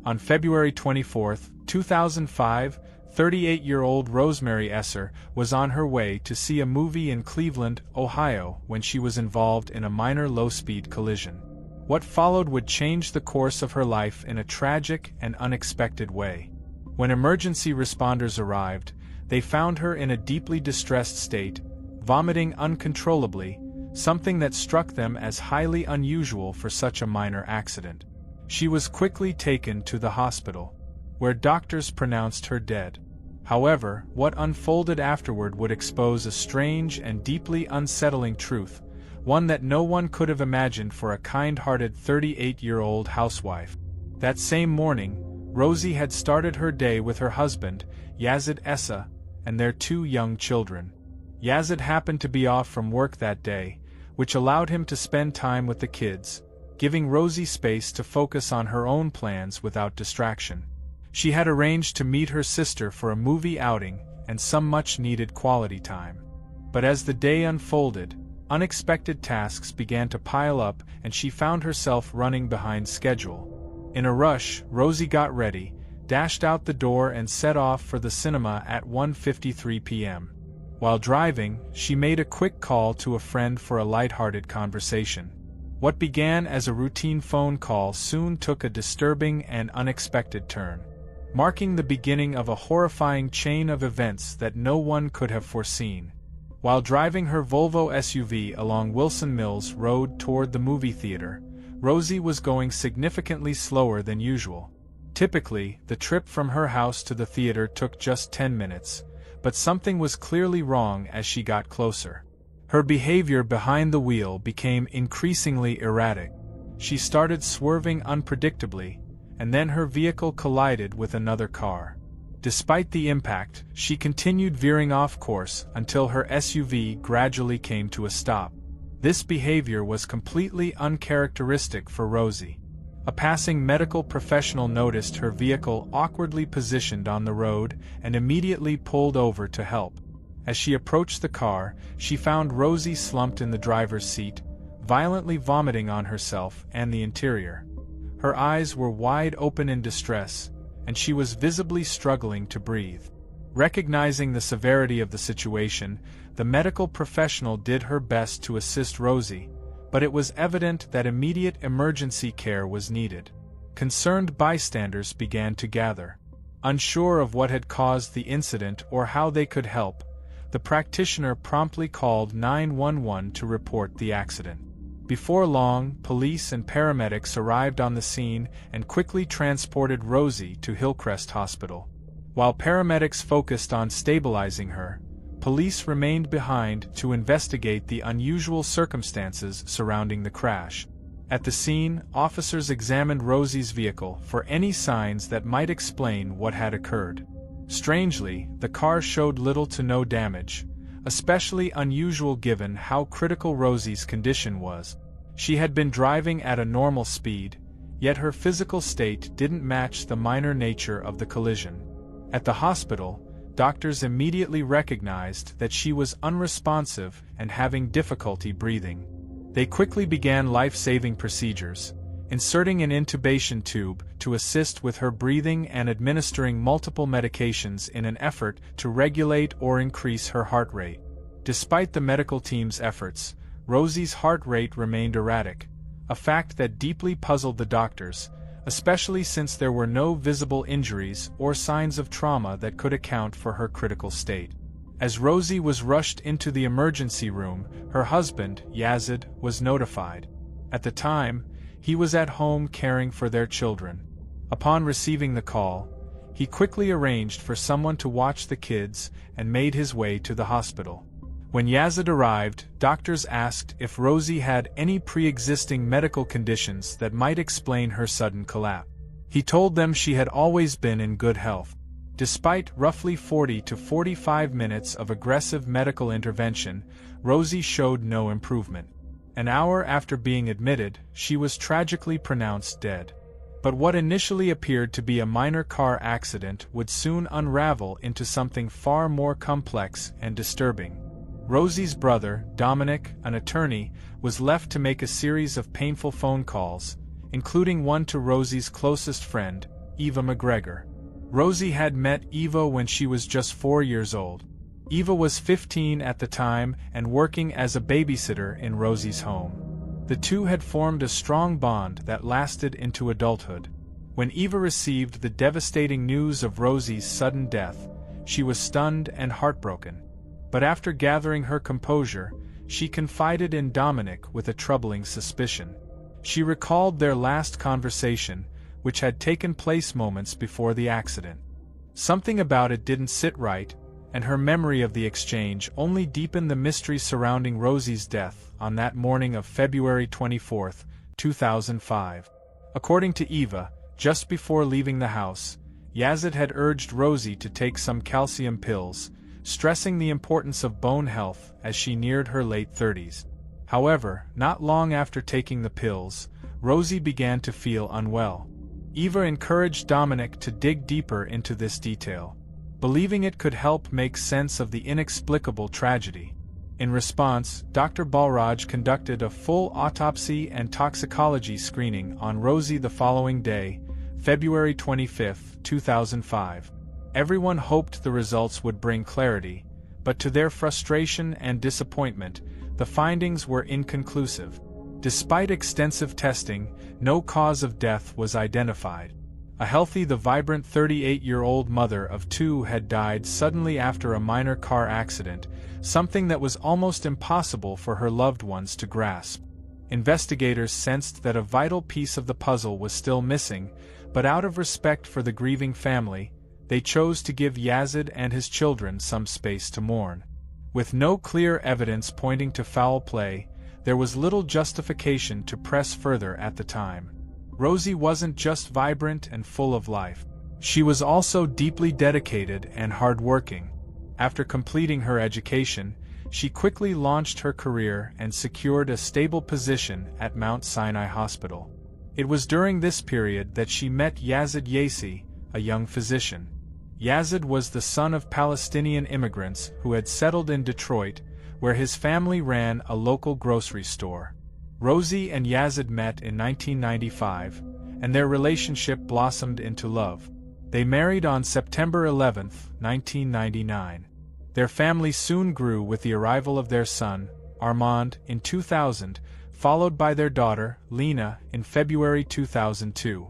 On February 24, 2005, 38-year-old Rosemary Esser was on her way to see a movie in Cleveland, Ohio, when she was involved in a minor low-speed collision. What followed would change the course of her life in a tragic and unexpected way. When emergency responders arrived, they found her in a deeply distressed state, vomiting uncontrollably, something that struck them as highly unusual for such a minor accident. She was quickly taken to the hospital, where doctors pronounced her dead. However, what unfolded afterward would expose a strange and deeply unsettling truth, one that no one could have imagined for a kind-hearted 38-year-old housewife. That same morning, Rosie had started her day with her husband, Yazid Essa, and their 2 young children. Yazid happened to be off from work that day, which allowed him to spend time with the kids, giving Rosie space to focus on her own plans without distraction. She had arranged to meet her sister for a movie outing and some much-needed quality time. But as the day unfolded, unexpected tasks began to pile up and she found herself running behind schedule. In a rush, Rosie got ready, dashed out the door and set off for the cinema at 1:53 p.m. While driving, she made a quick call to a friend for a lighthearted conversation. What began as a routine phone call soon took a disturbing and unexpected turn, marking the beginning of a horrifying chain of events that no one could have foreseen. While driving her Volvo SUV along Wilson Mills Road toward the movie theater, Rosie was going significantly slower than usual. Typically, the trip from her house to the theater took just 10 minutes, but something was clearly wrong as she got closer. Her behavior behind the wheel became increasingly erratic. She started swerving unpredictably, and then her vehicle collided with another car. Despite the impact, she continued veering off course until her SUV gradually came to a stop. This behavior was completely uncharacteristic for Rosie. A passing medical professional noticed her vehicle awkwardly positioned on the road and immediately pulled over to help. As she approached the car, she found Rosie slumped in the driver's seat, violently vomiting on herself and the interior. Her eyes were wide open in distress, and she was visibly struggling to breathe. Recognizing the severity of the situation, the medical professional did her best to assist Rosie, but it was evident that immediate emergency care was needed. Concerned bystanders began to gather. Unsure of what had caused the incident or how they could help, the practitioner promptly called 911 to report the accident. Before long, police and paramedics arrived on the scene and quickly transported Rosie to Hillcrest Hospital. While paramedics focused on stabilizing her, police remained behind to investigate the unusual circumstances surrounding the crash. At the scene, officers examined Rosie's vehicle for any signs that might explain what had occurred. Strangely, the car showed little to no damage, especially unusual given how critical Rosie's condition was. She had been driving at a normal speed, yet her physical state didn't match the minor nature of the collision. At the hospital, doctors immediately recognized that she was unresponsive and having difficulty breathing. They quickly began life-saving procedures, inserting an intubation tube to assist with her breathing and administering multiple medications in an effort to regulate or increase her heart rate. Despite the medical team's efforts, Rosie's heart rate remained erratic, a fact that deeply puzzled the doctors, especially since there were no visible injuries or signs of trauma that could account for her critical state. As Rosie was rushed into the emergency room, her husband, Yazid, was notified. At the time, he was at home caring for their children. Upon receiving the call, he quickly arranged for someone to watch the kids and made his way to the hospital. When Yazid arrived, doctors asked if Rosie had any pre-existing medical conditions that might explain her sudden collapse. He told them she had always been in good health. Despite roughly 40 to 45 minutes of aggressive medical intervention, Rosie showed no improvement. An hour after being admitted, she was tragically pronounced dead. But what initially appeared to be a minor car accident would soon unravel into something far more complex and disturbing. Rosie's brother, Dominic, an attorney, was left to make a series of painful phone calls, including one to Rosie's closest friend, Eva McGregor. Rosie had met Eva when she was just 4 years old. Eva was 15 at the time and working as a babysitter in Rosie's home. The two had formed a strong bond that lasted into adulthood. When Eva received the devastating news of Rosie's sudden death, she was stunned and heartbroken. But after gathering her composure, she confided in Dominic with a troubling suspicion. She recalled their last conversation, which had taken place moments before the accident. Something about it didn't sit right, and her memory of the exchange only deepened the mystery surrounding Rosie's death on that morning of February 24, 2005. According to Eva, just before leaving the house, Yazid had urged Rosie to take some calcium pills, stressing the importance of bone health as she neared her late 30s. However, not long after taking the pills, Rosie began to feel unwell. Eva encouraged Dominic to dig deeper into this detail, believing it could help make sense of the inexplicable tragedy. In response, Dr. Balraj conducted a full autopsy and toxicology screening on Rosie the following day, February 25, 2005. Everyone hoped the results would bring clarity, but to their frustration and disappointment, the findings were inconclusive. Despite extensive testing, no cause of death was identified. A healthy, vibrant 38-year-old mother of two had died suddenly after a minor car accident, something that was almost impossible for her loved ones to grasp. Investigators sensed that a vital piece of the puzzle was still missing, but out of respect for the grieving family, they chose to give Yazid and his children some space to mourn. With no clear evidence pointing to foul play, there was little justification to press further at the time. Rosie wasn't just vibrant and full of life. She was also deeply dedicated and hardworking. After completing her education, she quickly launched her career and secured a stable position at Mount Sinai Hospital. It was during this period that she met Yazid Yassi, a young physician. Yazid was the son of Palestinian immigrants who had settled in Detroit, where his family ran a local grocery store. Rosie and Yazid met in 1995, and their relationship blossomed into love. They married on September 11, 1999. Their family soon grew with the arrival of their son, Armand, in 2000, followed by their daughter, Lena, in February 2002.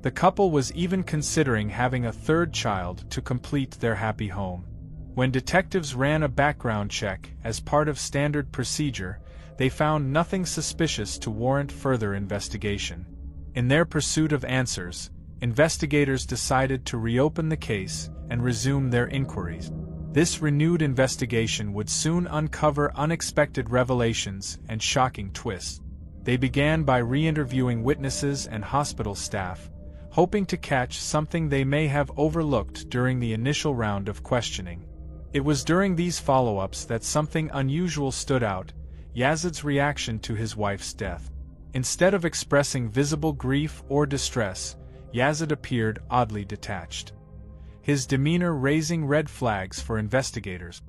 The couple was even considering having a third child to complete their happy home. When detectives ran a background check as part of standard procedure, they found nothing suspicious to warrant further investigation. In their pursuit of answers, investigators decided to reopen the case and resume their inquiries. This renewed investigation would soon uncover unexpected revelations and shocking twists. They began by re-interviewing witnesses and hospital staff, hoping to catch something they may have overlooked during the initial round of questioning. It was during these follow-ups that something unusual stood out: Yazid's reaction to his wife's death. Instead of expressing visible grief or distress, Yazid appeared oddly detached, his demeanor raising red flags for investigators.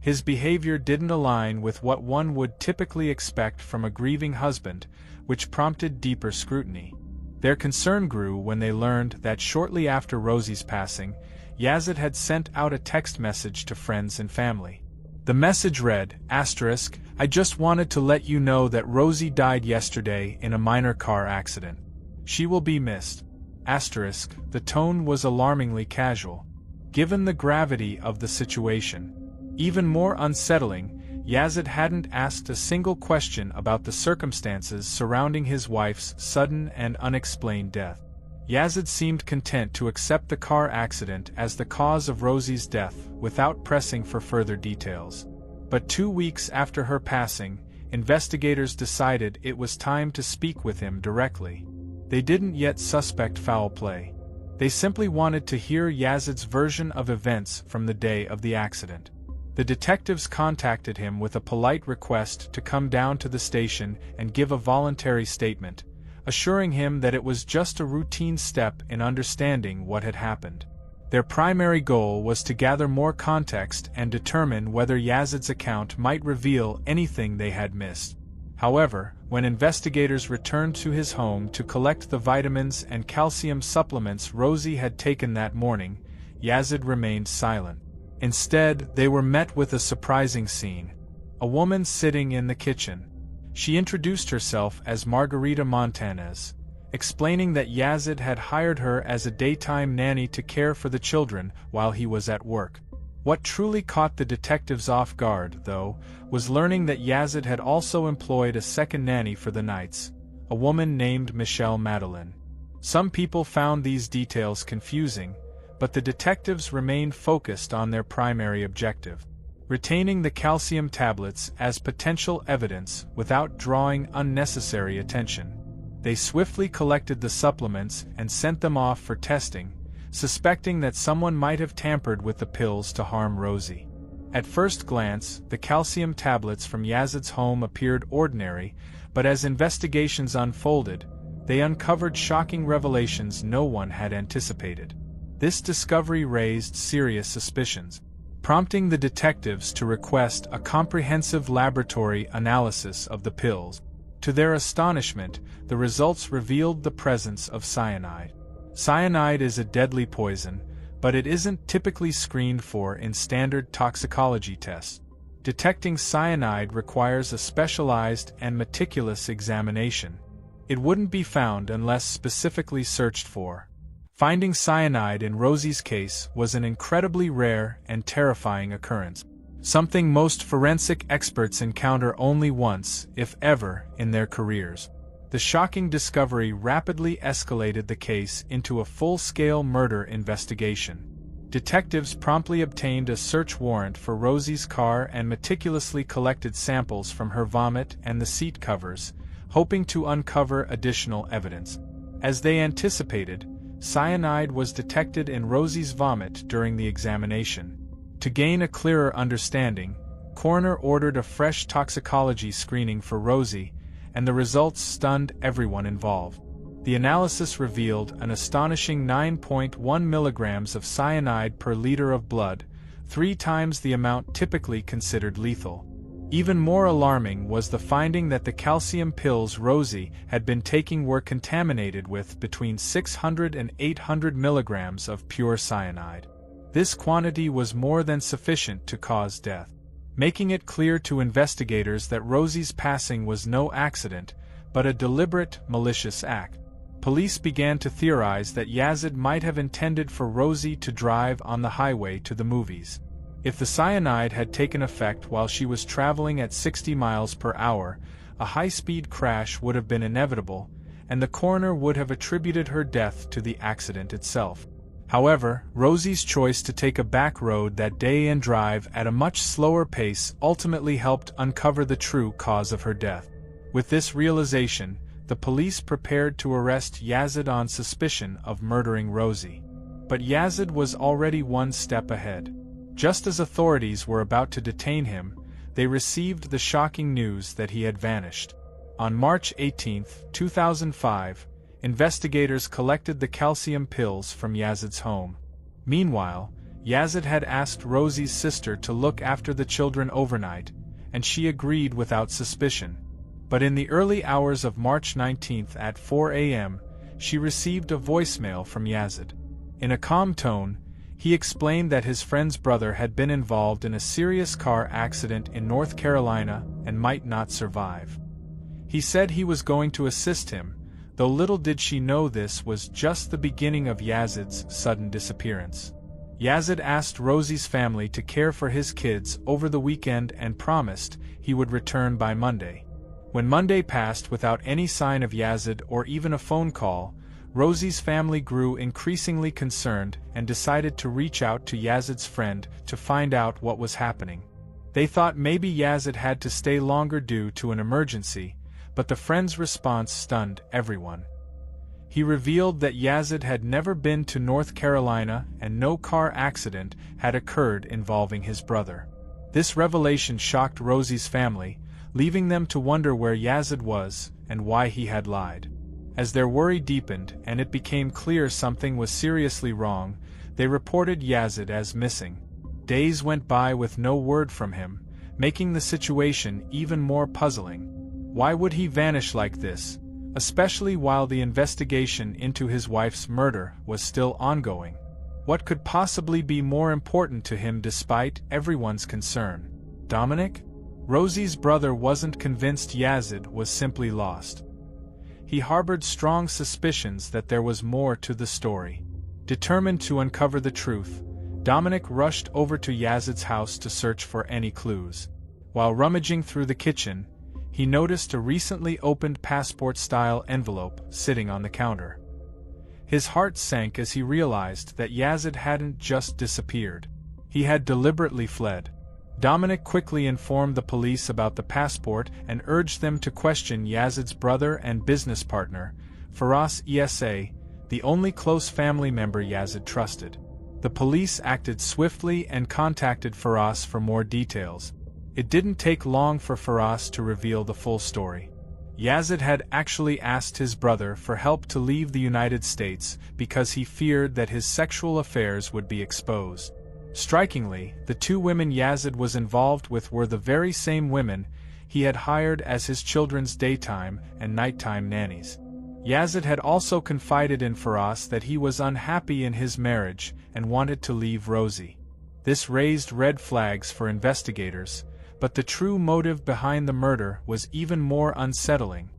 His behavior didn't align with what one would typically expect from a grieving husband, which prompted deeper scrutiny. Their concern grew when they learned that shortly after Rosie's passing, Yazid had sent out a text message to friends and family. The message read, "I just wanted to let you know that Rosie died yesterday in a minor car accident. She will be missed." The tone was alarmingly casual, given the gravity of the situation. Even more unsettling, Yazid hadn't asked a single question about the circumstances surrounding his wife's sudden and unexplained death. Yazid seemed content to accept the car accident as the cause of Rosie's death without pressing for further details. But 2 weeks after her passing, investigators decided it was time to speak with him directly. They didn't yet suspect foul play. They simply wanted to hear Yazid's version of events from the day of the accident. The detectives contacted him with a polite request to come down to the station and give a voluntary statement, assuring him that it was just a routine step in understanding what had happened. Their primary goal was to gather more context and determine whether Yazid's account might reveal anything they had missed. However, when investigators returned to his home to collect the vitamins and calcium supplements Rosie had taken that morning, Yazid remained silent. Instead, they were met with a surprising scene. A woman sitting in the kitchen. She introduced herself as Margarita Montanez, explaining that Yazid had hired her as a daytime nanny to care for the children while he was at work. What truly caught the detectives off guard, though, was learning that Yazid had also employed a second nanny for the nights, a woman named Michelle Madeline. Some people found these details confusing, but the detectives remained focused on their primary objective: retaining the calcium tablets as potential evidence without drawing unnecessary attention. They swiftly collected the supplements and sent them off for testing, suspecting that someone might have tampered with the pills to harm Rosie. At first glance, the calcium tablets from Yazid's home appeared ordinary, but as investigations unfolded, they uncovered shocking revelations no one had anticipated. This discovery raised serious suspicions, prompting the detectives to request a comprehensive laboratory analysis of the pills. To their astonishment, the results revealed the presence of cyanide. Cyanide is a deadly poison, but it isn't typically screened for in standard toxicology tests. Detecting cyanide requires a specialized and meticulous examination. It wouldn't be found unless specifically searched for. Finding cyanide in Rosie's case was an incredibly rare and terrifying occurrence, something most forensic experts encounter only once, if ever, in their careers. The shocking discovery rapidly escalated the case into a full-scale murder investigation. Detectives promptly obtained a search warrant for Rosie's car and meticulously collected samples from her vomit and the seat covers, hoping to uncover additional evidence. As they anticipated, cyanide was detected in Rosie's vomit during the examination. To gain a clearer understanding, coroner ordered a fresh toxicology screening for Rosie, and the results stunned everyone involved. The analysis revealed an astonishing 9.1 milligrams of cyanide per liter of blood, 3 times the amount typically considered lethal. Even more alarming was the finding that the calcium pills Rosie had been taking were contaminated with between 600 and 800 milligrams of pure cyanide. This quantity was more than sufficient to cause death, making it clear to investigators that Rosie's passing was no accident, but a deliberate, malicious act. Police began to theorize that Yazid might have intended for Rosie to drive on the highway to the movies. If the cyanide had taken effect while she was traveling at 60 miles per hour, a high-speed crash would have been inevitable, and the coroner would have attributed her death to the accident itself. However, Rosie's choice to take a back road that day and drive at a much slower pace ultimately helped uncover the true cause of her death. With this realization, the police prepared to arrest Yazid on suspicion of murdering Rosie. But Yazid was already one step ahead. Just as authorities were about to detain him, they received the shocking news that he had vanished. On March 18, 2005, investigators collected the calcium pills from Yazid's home. Meanwhile, Yazid had asked Rosie's sister to look after the children overnight, and she agreed without suspicion. But in the early hours of March 19 at 4 a.m., she received a voicemail from Yazid. In a calm tone, he explained that his friend's brother had been involved in a serious car accident in North Carolina and might not survive. He said he was going to assist him, though little did she know this was just the beginning of Yazid's sudden disappearance. Yazid asked Rosie's family to care for his kids over the weekend and promised he would return by Monday. When Monday passed without any sign of Yazid or even a phone call, Rosie's family grew increasingly concerned and decided to reach out to Yazid's friend to find out what was happening. They thought maybe Yazid had to stay longer due to an emergency, but the friend's response stunned everyone. He revealed that Yazid had never been to North Carolina and no car accident had occurred involving his brother. This revelation shocked Rosie's family, leaving them to wonder where Yazid was and why he had lied. As their worry deepened and it became clear something was seriously wrong, they reported Yazid as missing. Days went by with no word from him, making the situation even more puzzling. Why would he vanish like this, especially while the investigation into his wife's murder was still ongoing? What could possibly be more important to him despite everyone's concern? Dominic? Rosie's brother wasn't convinced Yazid was simply lost. He harbored strong suspicions that there was more to the story. Determined to uncover the truth, Dominic rushed over to Yazid's house to search for any clues. While rummaging through the kitchen, he noticed a recently opened passport-style envelope sitting on the counter. His heart sank as he realized that Yazid hadn't just disappeared. He had deliberately fled. Dominic quickly informed the police about the passport and urged them to question Yazid's brother and business partner, Firas Esa, the only close family member Yazid trusted. The police acted swiftly and contacted Firas for more details. It didn't take long for Firas to reveal the full story. Yazid had actually asked his brother for help to leave the United States because he feared that his sexual affairs would be exposed. Strikingly, the two women Yazid was involved with were the very same women he had hired as his children's daytime and nighttime nannies. Yazid had also confided in Firas that he was unhappy in his marriage and wanted to leave Rosie. This raised red flags for investigators, but the true motive behind the murder was even more unsettling.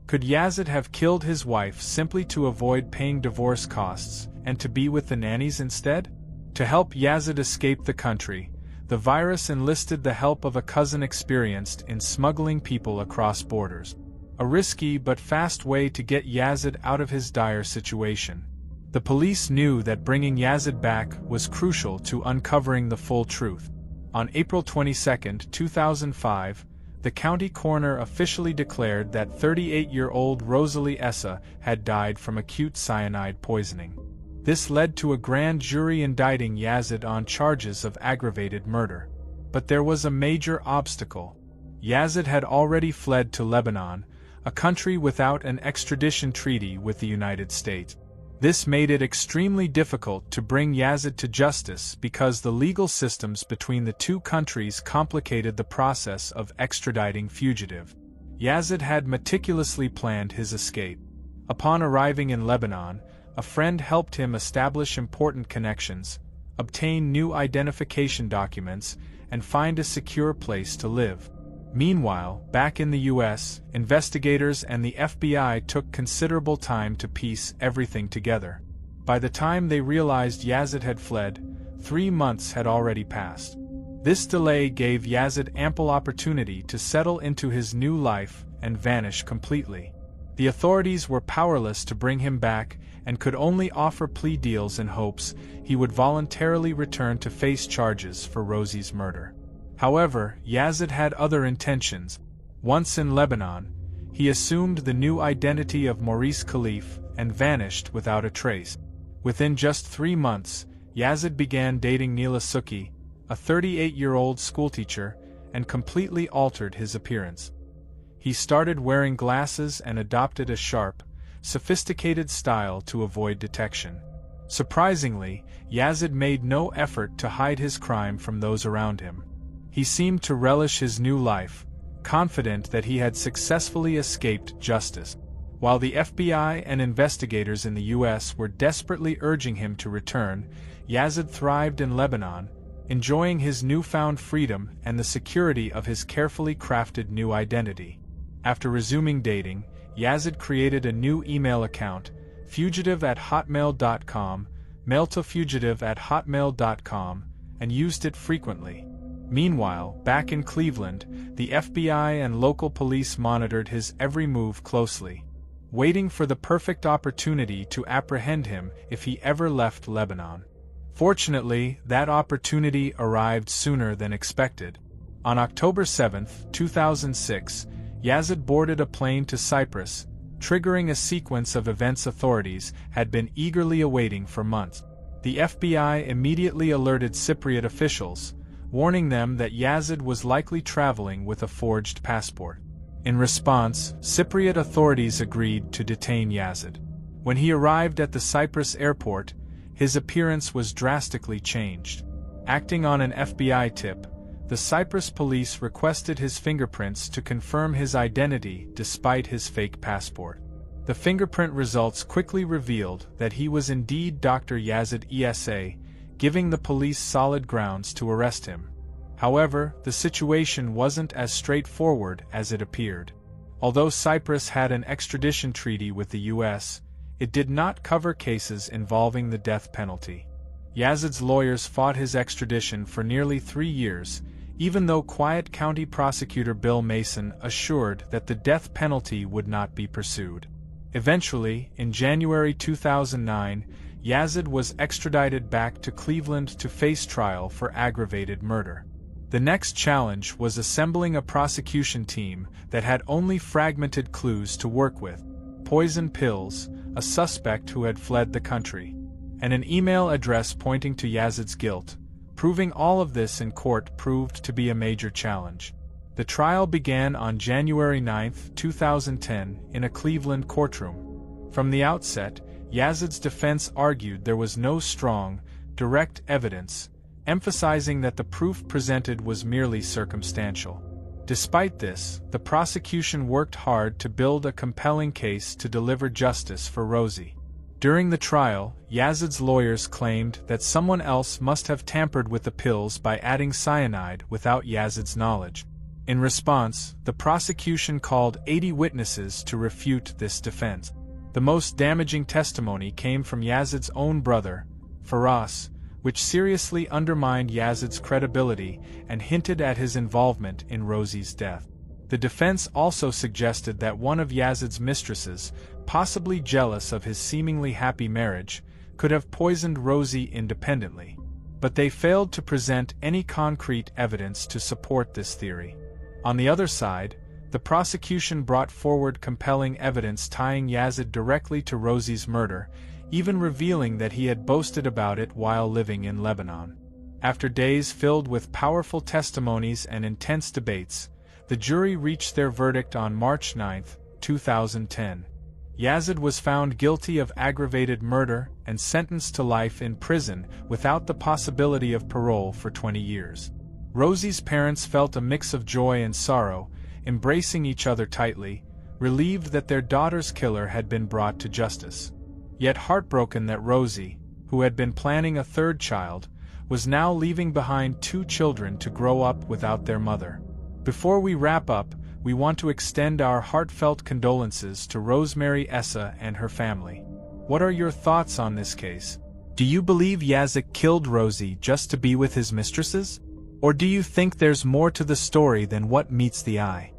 Could Yazid have killed his wife simply to avoid paying divorce costs and to be with the nannies instead? To help Yazid escape the country, the virus enlisted the help of a cousin experienced in smuggling people across borders. A risky but fast way to get Yazid out of his dire situation. The police knew that bringing Yazid back was crucial to uncovering the full truth. On April 22, 2005, the county coroner officially declared that 38-year-old Rosalie Esa had died from acute cyanide poisoning. This led to a grand jury indicting Yazid on charges of aggravated murder. But there was a major obstacle. Yazid had already fled to Lebanon, a country without an extradition treaty with the United States. This made it extremely difficult to bring Yazid to justice because the legal systems between the two countries complicated the process of extraditing fugitive. Yazid had meticulously planned his escape. Upon arriving in Lebanon, a friend helped him establish important connections, obtain new identification documents, and find a secure place to live. Meanwhile, back in the U.S., investigators and the FBI took considerable time to piece everything together. By the time they realized Yazid had fled, 3 months had already passed. This delay gave Yazid ample opportunity to settle into his new life and vanish completely. The authorities were powerless to bring him back and could only offer plea deals in hopes he would voluntarily return to face charges for Rosie's murder. However, Yazid had other intentions. Once in Lebanon, he assumed the new identity of Maurice Khalif and vanished without a trace. Within just 3 months, Yazid began dating Neela Suki, a 38-year-old schoolteacher, and completely altered his appearance. He started wearing glasses and adopted a sharp, sophisticated style to avoid detection. Surprisingly, Yazid made no effort to hide his crime from those around him. He seemed to relish his new life, confident that he had successfully escaped justice. While the FBI and investigators in the U.S. were desperately urging him to return, Yazid thrived in Lebanon, enjoying his newfound freedom and the security of his carefully crafted new identity. After resuming dating, Yazid created a new email account, fugitive@hotmail.com, mailtofugitive@hotmail.com, and used it frequently. Meanwhile, back in Cleveland, the FBI and local police monitored his every move closely, waiting for the perfect opportunity to apprehend him if he ever left Lebanon. Fortunately, that opportunity arrived sooner than expected. On October 7, 2006, Yazid boarded a plane to Cyprus, triggering a sequence of events authorities had been eagerly awaiting for months. The FBI immediately alerted Cypriot officials, warning them that Yazid was likely traveling with a forged passport. In response, Cypriot authorities agreed to detain Yazid. When he arrived at the Cyprus airport, his appearance was drastically changed. Acting on an FBI tip, the Cyprus police requested his fingerprints to confirm his identity despite his fake passport. The fingerprint results quickly revealed that he was indeed Dr. Yazid Esa, giving the police solid grounds to arrest him. However, the situation wasn't as straightforward as it appeared. Although Cyprus had an extradition treaty with the US, it did not cover cases involving the death penalty. Yazid's lawyers fought his extradition for nearly 3 years, even though Quiet County prosecutor Bill Mason assured that the death penalty would not be pursued. Eventually, in January 2009, Yazid was extradited back to Cleveland to face trial for aggravated murder. The next challenge was assembling a prosecution team that had only fragmented clues to work with: poison pills, a suspect who had fled the country, and an email address pointing to Yazid's guilt. Proving all of this in court proved to be a major challenge. The trial began on January 9, 2010, in a Cleveland courtroom. From the outset, Yazid's defense argued there was no strong, direct evidence, emphasizing that the proof presented was merely circumstantial. Despite this, the prosecution worked hard to build a compelling case to deliver justice for Rosie. During the trial, Yazid's lawyers claimed that someone else must have tampered with the pills by adding cyanide without Yazid's knowledge. In response, the prosecution called 80 witnesses to refute this defense. The most damaging testimony came from Yazid's own brother, Firas, which seriously undermined Yazid's credibility and hinted at his involvement in Rosie's death. The defense also suggested that one of Yazid's mistresses, possibly jealous of his seemingly happy marriage, could have poisoned Rosie independently. But they failed to present any concrete evidence to support this theory. On the other side, the prosecution brought forward compelling evidence tying Yazid directly to Rosie's murder, even revealing that he had boasted about it while living in Lebanon. After days filled with powerful testimonies and intense debates, the jury reached their verdict on March 9, 2010. Yazid was found guilty of aggravated murder and sentenced to life in prison without the possibility of parole for 20 years. Rosie's parents felt a mix of joy and sorrow, embracing each other tightly, relieved that their daughter's killer had been brought to justice. Yet heartbroken that Rosie, who had been planning a third child, was now leaving behind 2 children to grow up without their mother. Before we wrap up, we want to extend our heartfelt condolences to Rosemary Esa and her family. What are your thoughts on this case? Do you believe Yazid killed Rosie just to be with his mistresses? Or do you think there's more to the story than what meets the eye?